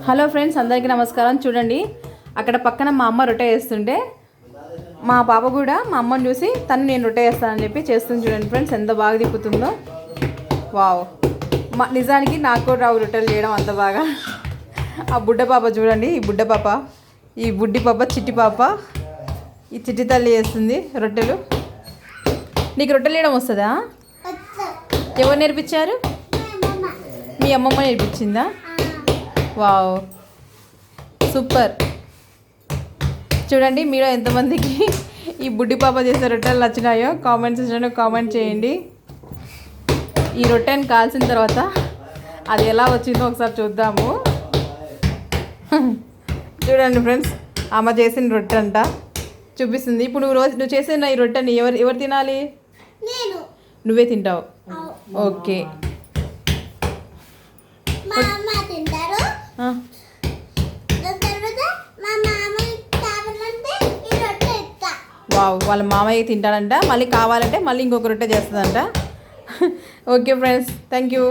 Hello friends, అందరికీ నమస్కారం. చూడండి, అక్కడ పక్కన మా అమ్మ రొట్టె వేస్తుంటే మా పాప కూడా మా అమ్మని చూసి నేను రొట్టె వేస్తానని చెప్పి చేస్తుంది. చూడండి ఫ్రెండ్స్, ఎంత బాగా తిప్పుతుందో. వావ్, నిజానికి నాకు కూడా రావు రొట్టెలు చేయడం అంత బాగా. ఆ బుడ్డ పాప చూడండి, ఈ బుడ్డ పాప, ఈ బుడ్డి పాప, చిట్టి పాప, ఈ చిట్టి తల్లి వేస్తుంది రొట్టెలు. నీకు రొట్టెలు వేయడం వస్తుందా? ఎవరు నేర్పించారు? మీ అమ్మమ్మ నేర్పించిందా? Wow, super. చూడండి, మీరు ఎంతమందికి ఈ బుడ్డి పాప చేసే రొట్టెలు నచ్చినాయో కామెంట్ సెక్షన్లో కామెంట్ చేయండి. ఈ రొట్టెని కాల్చిన తర్వాత అది ఎలా వచ్చిందో ఒకసారి చూద్దాము. చూడండి ఫ్రెండ్స్, ఆమె చేసిన రొట్టె అంట చూపిస్తుంది. ఇప్పుడు నువ్వు చేసిన ఈ రొట్టెని ఎవరు తినాలి? నువ్వే తింటావు. ఓకే. వావ్, వాళ్ళ మామయ్య తింటాడంట, మళ్ళీ కావాలంటే మళ్ళీ ఇంకొక రొట్టె చేస్తుందంట. Okay friends, thank you.